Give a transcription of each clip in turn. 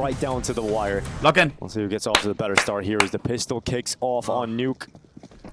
right down to the wire. Lock in. We'll see who gets off to the better start here as the pistol kicks off on Nuke.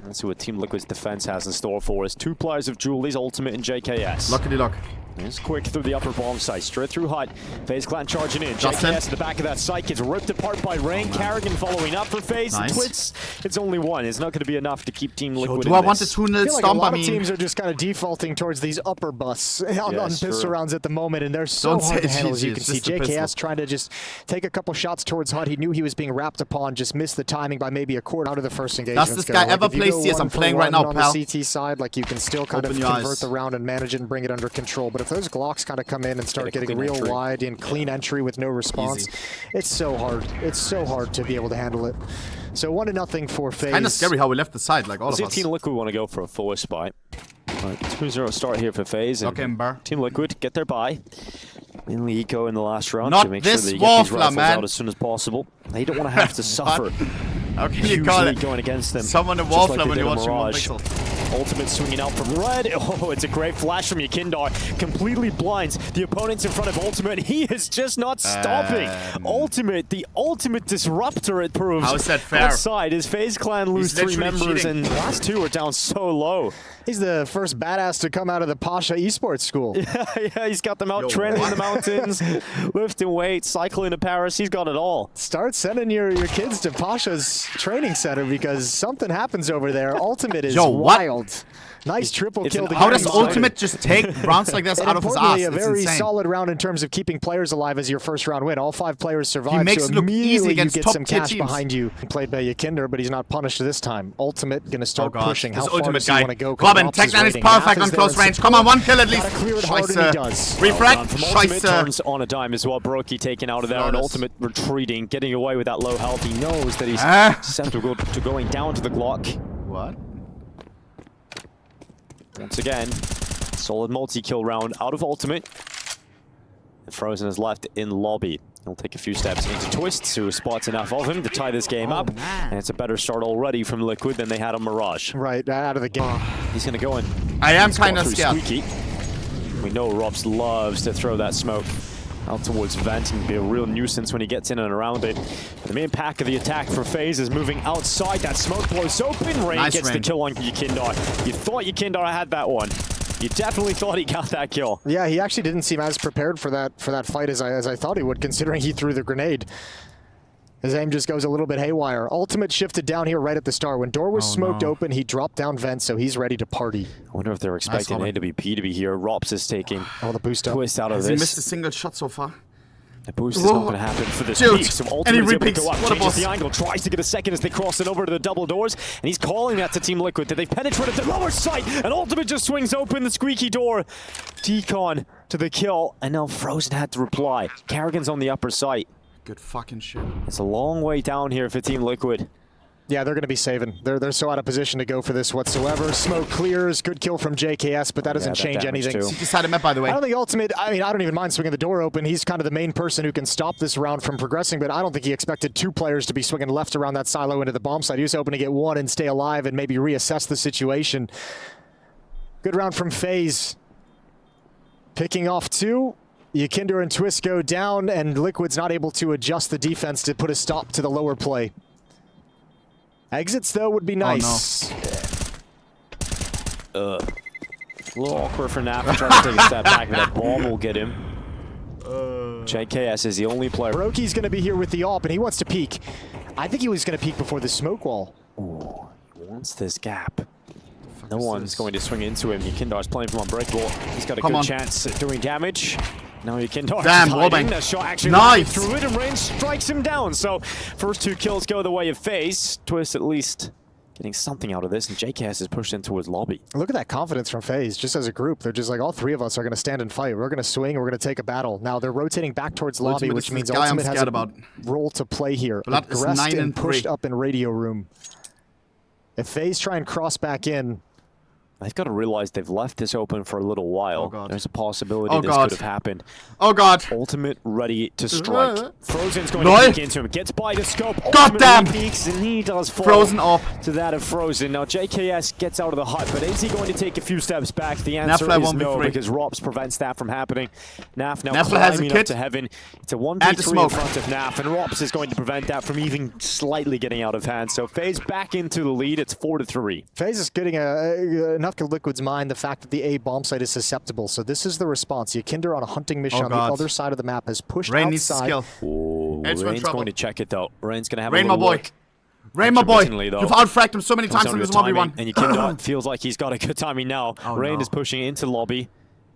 Let's see what Team Liquid's defense has in store for us. Two players of Julie's Ultimate and JKS. Lockity lock. It's quick through the upper bomb site, straight through hut. Faze Clan charging in. JKS at the back of that site gets ripped apart by Rain. Carrigan following up for Faze. Nice. Twits, it's only one. It's not going to be enough to keep Team Liquid Do I want the 2-0 like stomp? a lot of teams are just kind of defaulting towards these upper busts on pistol rounds at the moment, and they're so hard to handle, as you can see. JKS trying to just take a couple shots towards hut. He knew he was being wrapped upon, just missed the timing by maybe a quarter out of the first engagement. Does this guy ever play CS? I'm playing right now, on pal. the CT side, like you can still kind of convert the round and manage it and bring it under control. But if those Glocks kind of come in and start getting real wide and clean entry with no response, it's so hard. It's so hard to be able to handle it. So 1-0 for Faze. Kind of scary how we left the side, like all of us. Team Liquid want to go for a force spy. 2-0 start here for Faze. Lock in, bar. Team Liquid get their buy. Mainly eco in the last round Not to make this sure that you get these waffler, rifles man. out as soon as possible. They don't want to have to suffer. How can you call it? Going against them. Someone a waffler when you're watching onhePixel. Ultimate swinging out from red. Oh, it's a great flash from Yakindar. Completely blinds the opponents in front of Ultimate. He is just not stopping. Ultimate, the ultimate disruptor, it proves. How is that fair? Outside, his Faze Clan lose 3 members, and the last 2 are down so low. He's the first badass to come out of the Pasha esports school. Yeah, he's got them out training in the mountains, lifting weights, cycling to Paris. He's got it all. Start sending your kids to Pasha's training center because something happens over there. Ultimate is wild. Nice triple kill. How does Ultimate just take rounds like this out of his ass? A very solid round in terms of keeping players alive as your first round win. All 5 players survive. He makes so it look easy against you get top some tier cash teams. behind you. Played by Yakinder, but he's not punished this time. Ultimate gonna start pushing. How far Ultimate does he want to go? Robin, Tech9 is perfect on close range. Come on, 1 kill at least. Scheiße. Refract. Ultimate turns on a dime as well. Brokey taken out of there, and Ultimate retreating, getting away with that low health. He knows that he's susceptible to going down to the Glock. What? Once again, solid multi-kill round out of Ultimate. And Frozen is left in lobby. He'll take a few steps into Twists, who spots enough of him to tie this game up. And it's a better start already from Liquid than they had on Mirage. Right, out of the game. He's going to go in. I am kind of scared. Squeaky. We know Robs loves to throw that smoke out towards Vent and be a real nuisance when he gets in and around it. But the main pack of the attack for Faze is moving outside. That smoke blows open. Rain gets the kill on Yakindar. You thought Yakindar had that one. You definitely thought he got that kill. Yeah, he actually didn't seem as prepared for that fight as I thought he would, considering he threw the grenade. His aim just goes a little bit haywire. Ultimate shifted down here right at the start. When door was smoked open, he dropped down Vent, so he's ready to party. I wonder if they're expecting AWP to be here. Rops is taking the boost up. Twist out of this. He missed a single shot so far. The boost is not going to happen for this peak, so Ultimate's able to go up, changes the angle, tries to get a second as they cross it over to the double doors, and he's calling that to Team Liquid. Did they penetrate the lower site? And Ultimate just swings open the squeaky door. Decon to the kill, and now Frozen had to reply. Carrigan's on the upper site. Good fucking shit. It's a long way down here for Team Liquid. Yeah, they're going to be saving. They're so out of position to go for this whatsoever. Smoke clears, good kill from JKS, but that doesn't change anything. He just had him up, by the way. I don't think Ultimate, I mean, I don't even mind swinging the door open. He's kind of the main person who can stop this round from progressing, but I don't think he expected 2 players to be swinging left around that silo into the bomb site. He was hoping to get 1 and stay alive and maybe reassess the situation. Good round from Faze. Picking off 2. Yakinder and Twist go down, and Liquid's not able to adjust the defense to put a stop to the lower play. Exits, though, would be nice. A little awkward for Napa trying to take a step back, but that bomb will get him. JKS is the only player. Brokey's going to be here with the AWP, and he wants to peek. I think he was going to peek before the smoke wall. Ooh, he wants this gap. No one's going to swing into him. Yakindar's playing from Unbreakable. He's got a good chance at doing damage. Now Yakindar damn, hiding. That shot actually nice. Through it, and Rain strikes him down. So first 2 kills go the way of Faze. Twist at least getting something out of this, and JKS is pushed into his lobby. Look at that confidence from Faze, just as a group. They're just like, all 3 of us are going to stand and fight. We're going to swing, and we're going to take a battle. Now they're rotating back towards lobby, which means Ultimate has a role to play here. Aggressed and pushed up in radio room. If Faze try and cross back in, They've got to realize they've left this open for a little while. Oh God. There's a possibility this could have happened. Oh God. Ultimate ready to strike. Frozen's going to peek into him. Gets by the scope. God damn. Peeks, and he does fall Frozen up. to that of Frozen. Now JKS gets out of the hut, but is he going to take a few steps back? The answer is no, because Rops prevents that from happening. Naf now climbing up to heaven. It's a 1v3 in front of Naf, and Rops is going to prevent that from even slightly getting out of hand. So Faze back into the lead. It's 4-3. Faze is getting enough to Liquid's mind the fact that the A bomb site is susceptible. So this is the response. Yakinder on a hunting mission on the other side of the map has pushed Rain outside. needs to skill. Ooh, Rain's going to check it though. Rain's going to have Rain, a my little boy. look. Rain, my boy. You've outfracked him so many times in this 1v1. And Yakinder feels like he's got a good timing now. Oh, Rain is pushing into lobby.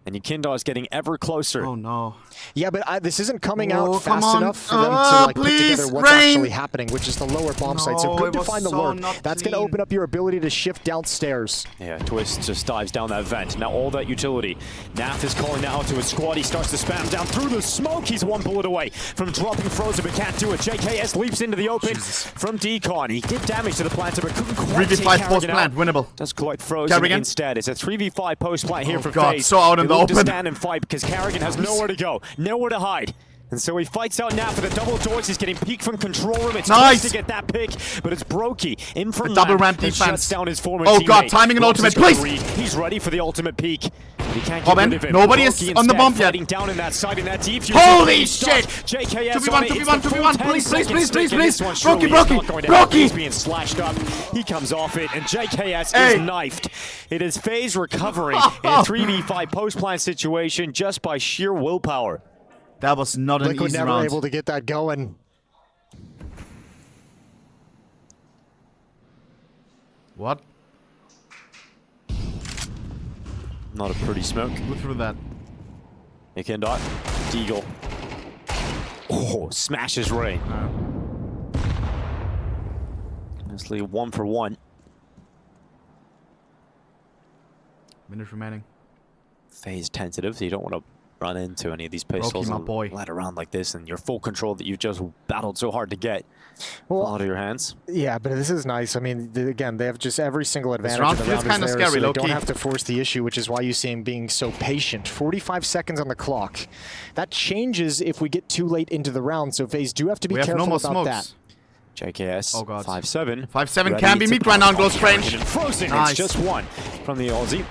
And Yakinder is getting ever closer. Oh no. Yeah, but this isn't coming out fast enough for them to like, put together what's actually happening, which is the lower bomb site. So good to find the lurk. That's going to open up your ability to shift downstairs. Yeah, Twist just dives down that vent. Now all that utility. Naf is calling out to his squad. He starts to spam down through the smoke. He's one bullet away from dropping Frozen, but can't do it. JKS leaps into the open from Decon. He did damage to the planter, but couldn't quite 3v5 post-plant, winnable. Does collect Frozen instead. It's a 3v5 post-plant here for God, Faze. so out in the open. To stand and fight because Karrigan has nowhere to go, nowhere to hide. And so he fights out Naf for the double doors. He's getting peeked from control room. It's nice to get that pick, but it's Brokey in from double ramp defense. Shuts down his former teammate. God, timing and ultimate, please! He's ready for the ultimate peek. But he can't get rid of it. Nobody is on the bump yet. Down in that side in that defuse. Holy shit! JKS 2v1, please. Brokey! He's being slashed up. He comes off it, and JKS is knifed. It is Faze recovering in a 3v5 post-plant situation just by sheer willpower. That was not an Liquid easy never round. able to get that going. What? Not a pretty smoke. Go through that. Yakinder, Deagle. Oh, smashes Rain. Honestly, 1 for 1. Minute remaining. Faze tentative, so you don't want to run into any of these pistols and let around like this, and your full control that you've just battled so hard to get out of your hands. Yeah, but this is nice. I mean, again, they have just every single advantage. This round of the feels kind of scary, so they low-key. don't have to force the issue, which is why you see him being so patient. 45 seconds on the clock. That changes if we get too late into the round, so Faze do have to be careful about that. JKS, 5-7. 5-7 can be meat right now in close range. Frozen, it's just one from the Aussie.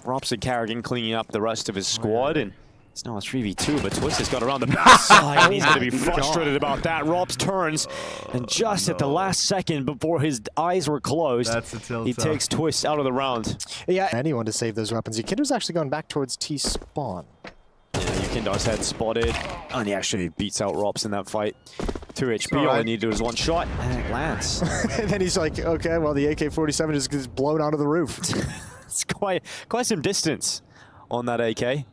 Rops and Karrigan cleaning up the rest of his squad, and it's now a 3v2, but Twist has got around the backside, and he's going to be frustrated about that. Rops turns, and just at the last second before his eyes were closed, he takes Twist out of the round. Yeah, anyone to save those weapons. Yakinder's actually going back towards T-spawn. Yeah, Yakinder's head spotted, and he actually beats out Rops in that fight. 2 HP, all he needed was one shot, and it lands. And then he's like, okay, well, the AK-47 just gets blown out of the roof. It's quite some distance on that AK.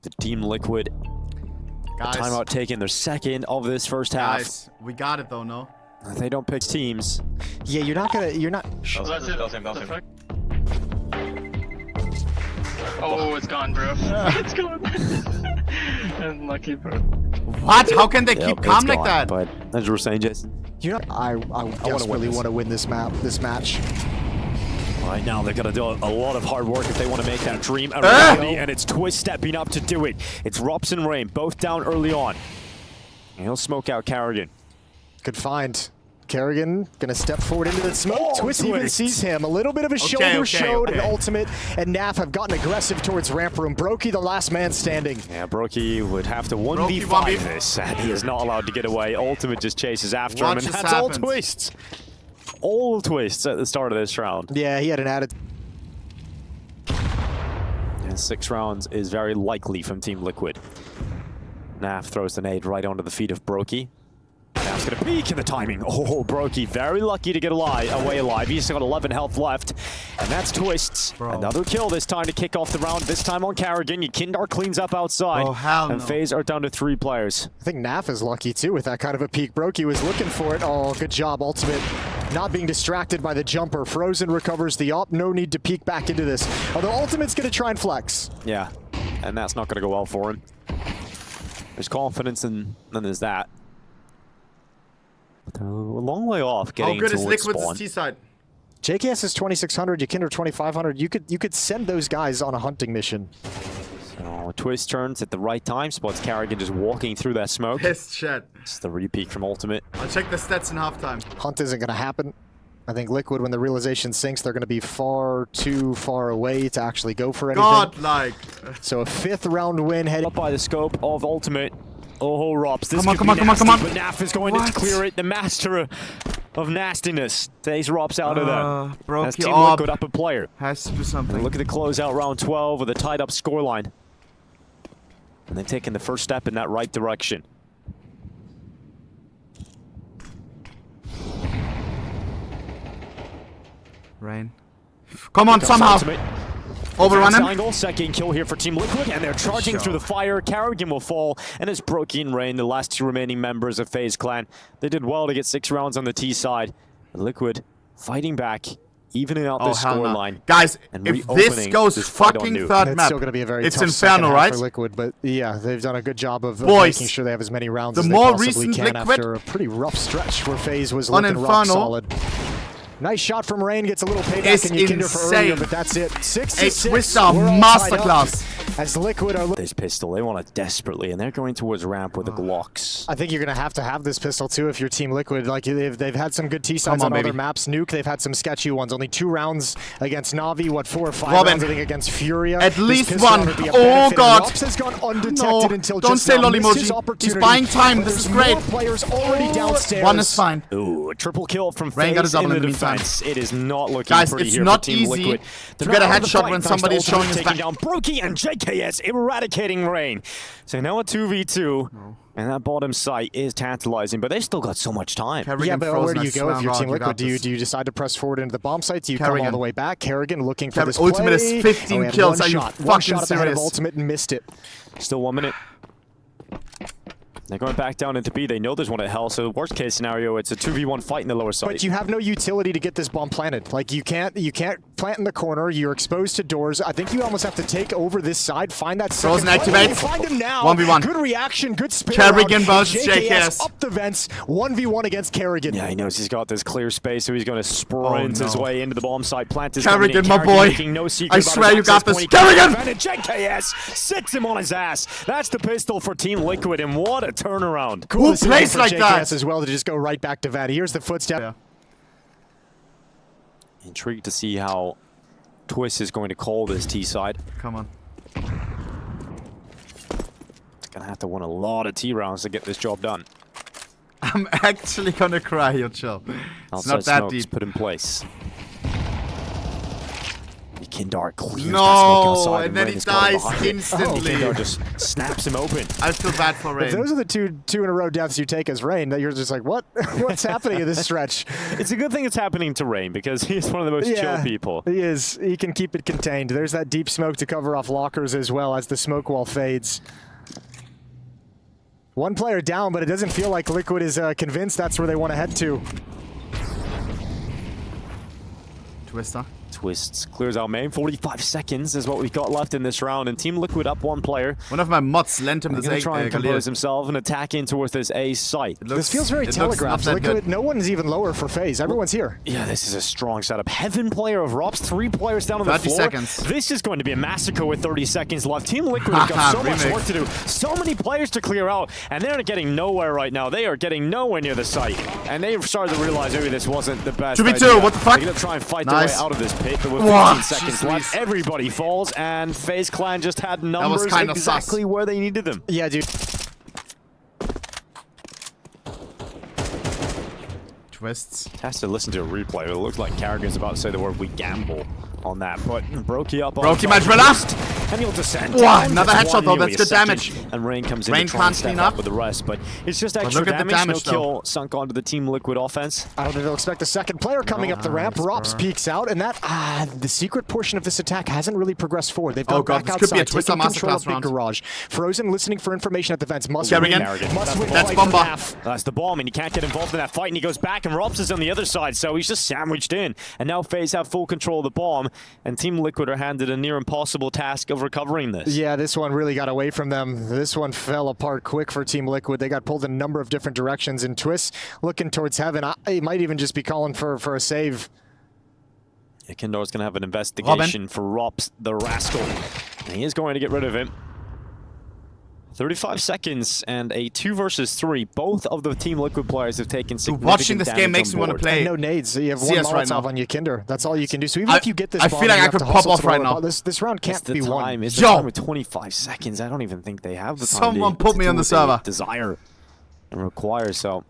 The Team Liquid, timeout taken, their second of this first half. Guys, we got it though, no? They don't pick teams. Yeah, you're not. Oh, that's it. Oh, it's gone, bro. It's gone. Unlucky, bro. What? How can they keep calm like that? But as you were saying, Jason, I desperately want to win this match. Right now, they're going to do a lot of hard work if they want to make that dream a reality, and it's Twist stepping up to do it. It's Rops and Rain, both down early on. And he'll smoke out Karrigan. Good find. Karrigan gonna step forward into the smoke. Twist even sees him. A little bit of a shoulder showed and ultimate, and Naf have gotten aggressive towards ramp room. Brokey, the last man standing. Yeah, Brokey would have to 1v5 this, and he is not allowed to get away. Ultimate just chases after him, and that's all Twists. All Twists at the start of this round. Yeah, he had an added. And 6 rounds is very likely from Team Liquid. Naf throws the nade right onto the feet of Brokey. Naf's gonna peek in the timing. Oh, Brokey very lucky to get away alive. He's got 11 health left, and that's Twists. Another kill this time to kick off the round. This time on Karrigan. Yakinder cleans up outside, and Faze are down to 3 players. I think Naf is lucky too with that kind of a peek. Brokey was looking for it. Oh, good job, ultimate. Not being distracted by the jumper. Frozen recovers the op. No need to peek back into this. Although ultimate's gonna try and flex. Yeah, and that's not gonna go well for him. There's confidence, and then there's that. They're a long way off getting towards spawn. How good is Liquid's T-side? JKS is 2600, Ykinder 2500. You could send those guys on a hunting mission. So twist turns at the right time. Spots Carrigan just walking through that smoke. Pissed shit. It's the repeat from Ultimate. I'll check the stats in halftime. Hunt isn't going to happen. I think Liquid, when the realization sinks, they're going to be too far away to actually go for anything. Godlike. So a 5th round win heading Up by the scope of Ultimate. Oh, Robs. This Come on, could come be on, nasty, come on, come on. But Naf is going to clear it. The master of nastiness takes Robs out of there. Bro, As Team Liquid up a player. Has to do something. And look at the closeout round 12 with a tied up scoreline. And they've taken the first step in that right direction. Rain. Come on, somehow. Ultimate. Overrun him. Angle, second kill here for Team Liquid, and they're charging through the fire. Carrigan will fall, and it's Brokey and Rain, the last 2 remaining members of Faze Clan. They did well to get 6 rounds on the T side. Liquid fighting back, evening out this scoreline. Guys, if this goes fucking third it's map, still going to be a very it's tough Inferno, second half right? for Liquid, but yeah, they've done a good job of Boys, making sure they have as many rounds the as they more possibly recent can Liquid after a pretty rough stretch where FaZe was on looking rock Inferno solid. Nice shot from Rain, gets a little payback It's and Ykinder for earlier, insane. but that's it. 6 to 6. Twister We're all tied up masterclass. As Liquid are This pistol, they want it desperately, and they're going towards ramp with the Glocks. I think you're going to have this pistol too if you're Team Liquid. Like they've had some good T-sides on other maps. Nuke, they've had some sketchy ones. Only 2 rounds against Navi, what 4 or 5 rounds I think against Furia. At least one. Oh god. Rops has gone undetected until don't just say now. Lolimoji. He's buying time. This is great. More players already downstairs. 1 is fine. Ooh, a triple kill from Rain got a FaZe double in the in the meantime. defense. It is not looking Guys, pretty it's here not for Team easy Liquid. to get a headshot when somebody is showing his taking back. down Brokey and JKS eradicating Rain. So now a 2v2, and that bottom site is tantalizing, but they've still got so much time. Yeah, but where do you go if you're Team Liquid? Do you decide to press forward into the bomb site? Do you come all the way back? Carrigan looking for this play. Ultimate is 15 kills. Are you one fucking shot at the head of serious? Ultimate and missed it. Still 1 minute. They're going back down into B. They know there's one at Hell, so worst case scenario, it's a 2v1 fight in the lower side. But you have no utility to get this bomb planted. Like you can't plant in the corner. You're exposed to doors. I think you almost have to take over this side, find that second. Frozen activates. Find him now. 1v1. Good reaction, good spin. Carrigan versus JKS. Up the vents. 1v1 against Carrigan. Yeah, he knows he's got this clear space, so he's going to sprint his way into the bomb site. Plant his Carrigan, my boy. No I swear you got this. Carrigan! JKS sits him on his ass. That's the pistol for Team Liquid, and what a turnaround. Who plays like JKS that? as well to just go right back to Vanny. Here's the footstep. Yeah. Intrigued to see how Twist is going to call this T side. Come on. It's going to have to win a lot of T rounds to get this job done. I'm actually gonna cry, yo, chill. It's not that smokes deep. put in place. Kindar clears that No, smoke outside, and then Rain he is going dies behind it. instantly. Kindar just snaps him open. I feel bad for Rain. If those are the two in a row deaths you take as Rain, that you're just like, what? What's happening in this stretch? It's a good thing it's happening to Rain because he's one of the most chill people. He is. He can keep it contained. There's that deep smoke to cover off lockers as well as the smoke wall fades. One player down, but it doesn't feel like Liquid is convinced that's where they want to head to. Twister. Twists clears out main. 45 seconds is what we've got left in this round, and Team Liquid up 1 player. One of my mods lent him He's this going to try and Galil. compose himself and attack in towards this A site. This feels very telegraphed. Liquid, no one's even lower for FaZe. Everyone's here. Yeah, this is a strong setup. Heaven player of Rops, 3 players down on the 30 floor. seconds. This is going to be a massacre with 30 seconds left. Team Liquid has got so much work to do. So many players to clear out, and they're getting nowhere right now. They are getting nowhere near the site. And they've started to realize maybe this wasn't the best 2v2, idea. what the fuck? They're going to try and fight their way out of this pit, but with 15 seconds left, everybody falls, and FaZe Clan just had numbers exactly where they needed them. Yeah, dude. Twists. Has to listen to a replay. It looks like Carrigan's about to say the word "we gamble" on that, but Brokey up on Brokey match relapsed, and he'll descend. Wow, another headshot though. That's good damage. And Rain comes in. Rain to try and can't step clean up up with the rest, but it's just extra look at the damage. damage, No kill sunk onto the Team Liquid offense. I don't think they'll expect a second player coming up the ramp. Rops peeks out, and that the secret portion of this attack hasn't really progressed forward. They've gone back outside, this could be a Twister taking control of masterclass Big round. Garage. Frozen listening for information at the vents. Must Carrigan. win. Must win. That's Bomba. That's the bomb, and he can't get involved in that fight, and he goes back, and Rops is on the other side, so he's just sandwiched in. And now FaZe have full control of the bomb, and Team Liquid are handed a near impossible task of recovering this. Yeah, this one really got away from them. This one fell apart quick for Team Liquid. They got pulled in a number of different directions, and Twist looking towards heaven. He might even just be calling for a save. Kindar's going to have an investigation for Rops the Rascal. And he is going to get rid of him. 35 seconds and a 2 versus 3. Both of the Team Liquid players have taken significant watching this game damage makes me want to play. And no nades. So you have one CS Molotov right now. on your Kinder. That's all you can do. So even if you get this, I feel like I could pop off right now. This round can't be won. It's the time with 25 seconds. I don't even think they have the time. Someone put me on the server. Desire and require. So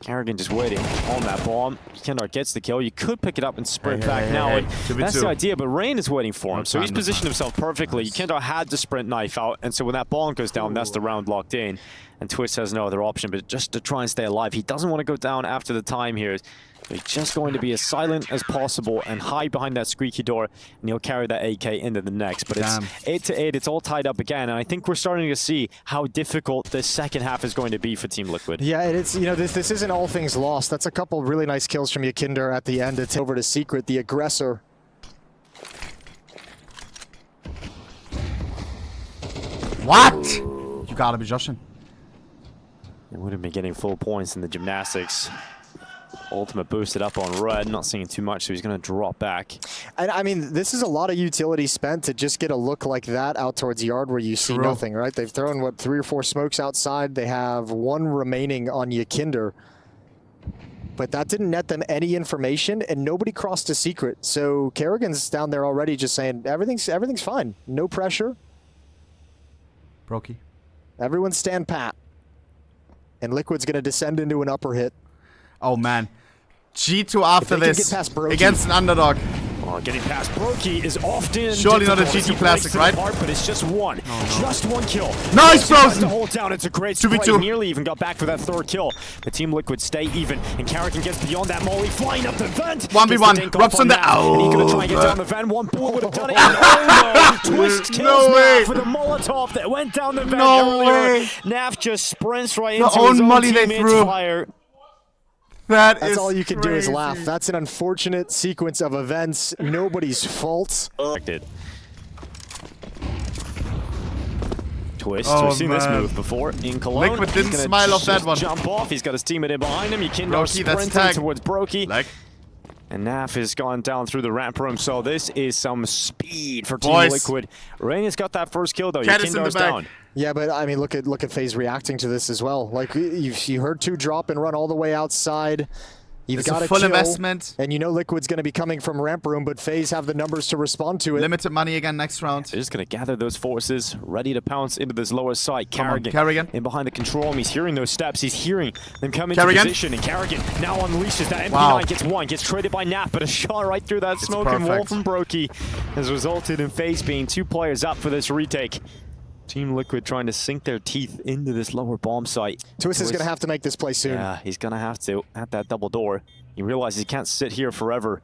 Karrigan just waiting on that bomb. Kindar gets the kill. You could pick it up and sprint back now. And that's the idea, but Rain is waiting for him. So he's positioned himself perfectly. Kindar had to sprint knife out, and so when that bomb goes down, that's the round locked in. And Twist has no other option but just to try and stay alive. He doesn't want to go down after the time here. He's just going to be as silent as possible and hide behind that squeaky door, and he'll carry that AK into the next. But it's 8-8. It's all tied up again, and I think we're starting to see how difficult this second half is going to be for Team Liquid. Yeah, and it's, you know, this isn't all things lost. That's a couple really nice kills from Yakinder at the end. It's over to Secret, the aggressor. What? You gotta be joshing. They would have been getting full points in the gymnastics. Ultimate boosted up on Red, not seeing too much, so he's going to drop back. And I mean, this is a lot of utility spent to just get a look like that out towards Yard where you see nothing, right? They've thrown, what, 3 or 4 smokes outside. They have 1 remaining on Yakinder. But that didn't net them any information, and nobody crossed a Secret. So Karrigan's down there already just saying, everything's fine. No pressure. Brokey. Everyone stand pat. And Liquid's going to descend into an upper hit. Oh, man. G2 after this against an underdog. Oh, getting past Brokey is often surely not a G2 classic, right? Apart, but it's just one. Just one kill. Nice, Frozen! To hold down. It's a great 2v2. Nearly even got back for that 3rd kill. The Team Liquid stay even, and Karrigan gets beyond that molly, flying up the vent. 1v1. Rops on the... Oh, and he's going to try and get down the vent. One bullet would have done it. Oh, no. Twist kills Naf with a Molotov that went down the vent earlier. Naf just sprints right into his own teammate's fire. That's all you can do is laugh. That's an unfortunate sequence of events. Nobody's fault. Twist. We've seen this move before in Cologne. Liquid didn't smile off that one. Jump off. He's got his teammate in behind him. Yakinder sprinting towards Brokey. And Naf has gone down through the ramp room, so this is some speed for Team Liquid. Rain has got that first kill though. Yakindar's down. Yeah, but I mean, look at FaZe reacting to this as well. Like you heard 2 drop and run all the way outside. You've got a full kill, investment, and you know Liquid's going to be coming from ramp room, but FaZe have the numbers to respond to it. Limited money again next round. They're just going to gather those forces, ready to pounce into this lower site. Karrigan in behind the control room. He's hearing those steps. He's hearing them come into position, and Karrigan now unleashes that MP9. Gets traded by Naf, but a shot right through that smoking wall from Brokey has resulted in FaZe being 2 players up for this retake. Team Liquid trying to sink their teeth into this lower bomb site. Twist is going to have to make this play soon. Yeah, he's going to have to at that double door. He realizes he can't sit here forever.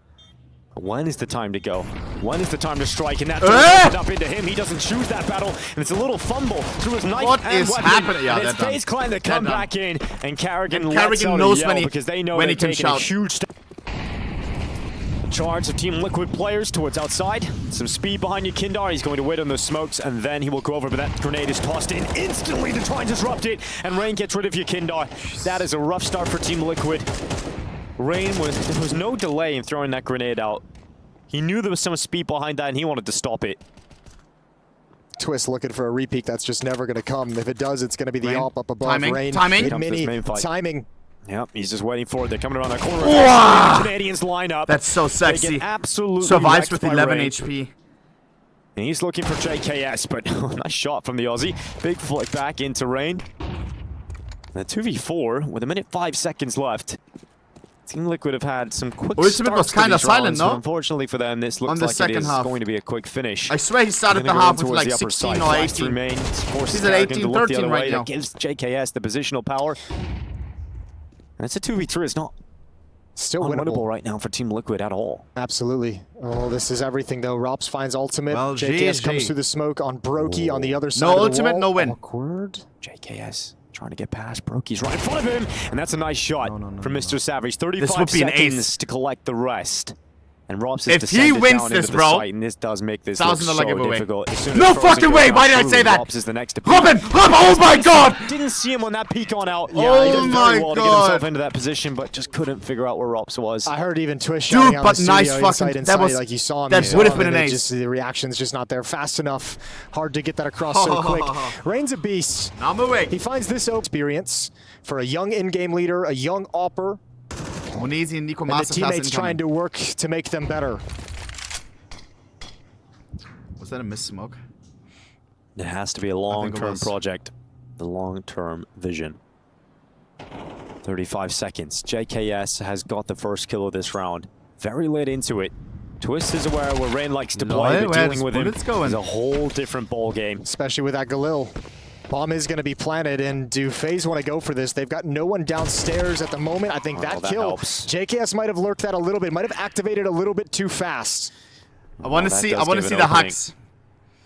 When is the time to go? When is the time to strike? And that turns up into him. He doesn't choose that battle, and it's a little fumble through his knife. What is happening? Yeah, and it's FaZe Clan that come back in, and Karrigan knows because they know they're taking a huge step. Charge of Team Liquid players towards outside. Some speed behind Yakinder. He's going to wait on those smokes, and then he will go over, but that grenade is tossed in instantly to try and disrupt it, and Rain gets rid of Yakinder. That is a rough start for Team Liquid. Rain there was no delay in throwing that grenade out. He knew there was some speed behind that, and he wanted to stop it. Twist looking for a repeat that's just never going to come. If it does, it's going to be the AWP up above. Rain. Timing. Yep, he's just waiting for it. They're coming around that corner. The Canadians line up. That's so sexy. Absolutely survives with 11 HP. And he's looking for JKS, but nice shot from the Aussie. Big flick back into Rain. The 2v4 with 1:05 left. Team Liquid have had some quick Ultimate was kind of silent, no? Unfortunately for them, this looks like it is going to be a quick finish. I swear he started the half with like 16 or 18. He's at 18, 13 right now. That gives JKS the positional power. And it's a 2v3. It's not still unwinnable right now for Team Liquid at all. Absolutely. Oh, this is everything though. Rops finds ultimate. Well, JKS comes through the smoke on Brokey on the other side. No ultimate, no win. Awkward. JKS trying to get past. Brokey's right in front of him, and that's a nice shot from Mr. Savage. 35 this would be seconds an ace to collect the rest. And Rops is If he wins this, bro, and this does make this look so difficult. No fucking way! Why did I say that? Rops is the next to Robin! Oh my god! Didn't see him on that peek on out. Yeah, he oh did my very well to get god! himself into that position, but just couldn't figure out where Rops was. I heard even Twist Dude, shouting out but in the nice studio, fucking. inside, That was like you saw him. That would have been an ace. Just, the reaction's just not there fast enough. Hard to get that across so quick. Rain's a beast. I'm away. He finds this experience for a young in-game leader, a young AWPer, Onezi and Nico and the Masterclass teammates trying to work to make them better. Was that a miss smoke? It has to be a long-term project. The long-term vision. 35 seconds. JKS has got the first kill of this round. Very late into it. Twist is aware where Rain likes to play, but dealing with him is a whole different ball game. Especially with that Galil. Bomb is going to be planted, and do FaZe want to go for this? They've got no one downstairs at the moment. I think that kill, helps. JKS might have lurked that a little bit, might have activated a little bit too fast. I want to see the hacks.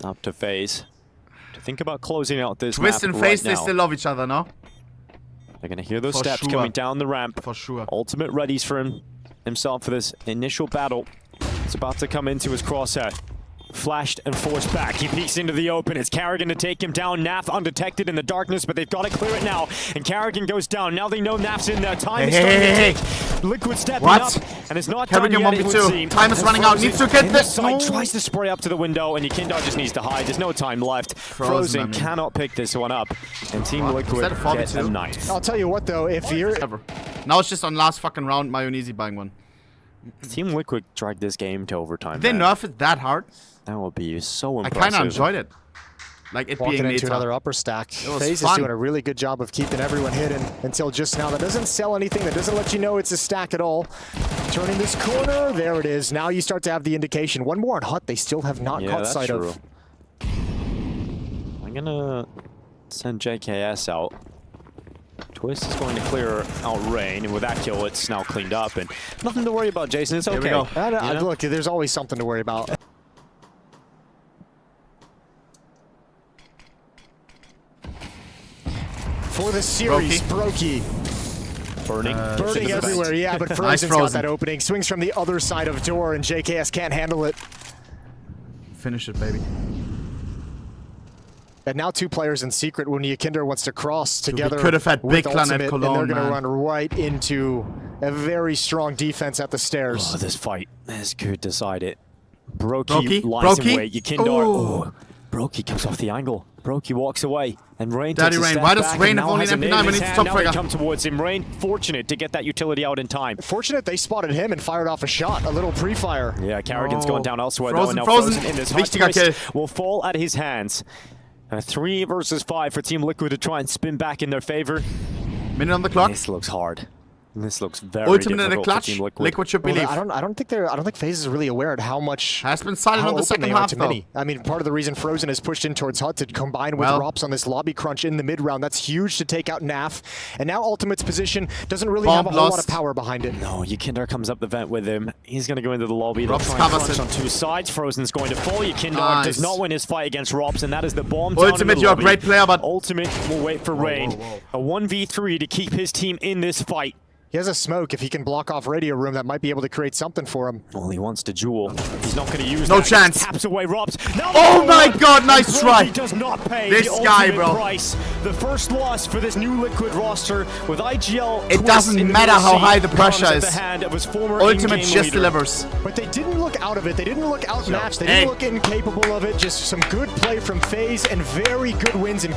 Up to FaZe. To think about closing out this Twist map and FaZe, right they now. still love each other, no? They're going to hear those For steps sure. coming down the ramp. For sure. Ultimate readies for himself for this initial battle. It's about to come into his crosshair. Flashed and forced back. He peeks into the open. It's Carrigan to take him down. Naf undetected in the darkness, but they've got to clear it now. And Carrigan goes down. Now they know Naf's in there. Time is starting to tick. Liquid stepping up, and it's not Carrigan done yet, it would 1v2. seem. Time is running out. Needs to get this. Side tries to spray up to the window, and Yekindar just needs to hide. There's no time left. Frozen cannot pick this one up, and Team Liquid get a knife. I'll tell you what, though, if you're... Now it's just on last fucking round, Mayonnaise buying one. Team Liquid dragged this game to overtime. Did they nerf it that hard? That would be so impressive. I kind of enjoyed it. Like it Walking being into meta. another upper stack. FaZe is fun. doing a really good job of keeping everyone hidden until just now. That doesn't sell anything. That doesn't let you know it's a stack at all. Turning this corner. There it is. Now you start to have the indication. One more on Hut. They still have not caught sight of. I'm going to send JKS out. Twist is going to clear out Rain, and with that kill, it's now cleaned up. And nothing to worry about, Jason. It's okay. Here we go. Look, there's always something to worry about. For the series, Brokey. Burning Everywhere, yeah, but Frozen's got that opening. Swings from the other side of door, and JKS can't handle it. Finish it, baby. And now two players in secret when Yekindar wants to cross together. We could have had Big Clan at Cologne, and they're going to run right into a very strong defense at the stairs. Oh, this fight is good. Decide it. Brokey lies in wait. Yekindar. Oh, Brokey comes off the angle. Brokey walks away, and Rain takes a step why does back Rain and have now only has a an nade MP9? in We his need to hand. top Now they fragger. come towards him. Rain, fortunate to get that utility out in time. Fortunate they spotted him and fired off a shot, a little pre-fire. Yeah, Carrigan's gone down elsewhere Frozen, though, and now Frozen in this Wichtiger hot kill. twist will fall at his hands. 3 versus 5 for Team Liquid to try and spin back in their favor. Minute on the clock. This looks hard. This looks very Ultimate in the difficult for clutch. Team Liquid. Liquid should Well, believe. I don't think FaZe is really aware of how much Has been silent on the open second they are half to though. mini. I mean, part of the reason Frozen is pushed in towards Hut to combine with Rops on this lobby crunch in the mid round, that's huge to take out Naf. And now Ultimate's position doesn't really have a whole lot of power behind it. No, Yekindar comes up the vent with him. He's going to go into the lobby. Rops They'll try and covers crunch on 2 sides. Frozen's going to fall. Yekindar Nice. does not win his fight against Rops, and that is the bomb down Ultimate, in the you're a lobby. great player, but Ultimate will wait for Rain. A 1v3 to keep his team in this fight. He has a smoke. If he can block off radio room, that might be able to create something for him. Well, he wants to jewel. He's not going to use No that. chance. He taps away Rops. Oh my god, nice try. He does not pay This the guy, ultimate bro. price. The first loss for this new Liquid roster with IGL. It doesn't matter how high the pressure At is. the hand of his former Ultimate in-game just leader. delivers. But they didn't look out of it. They didn't look outmatched. They didn't look incapable of it. Just some good play from FaZe and very good wins in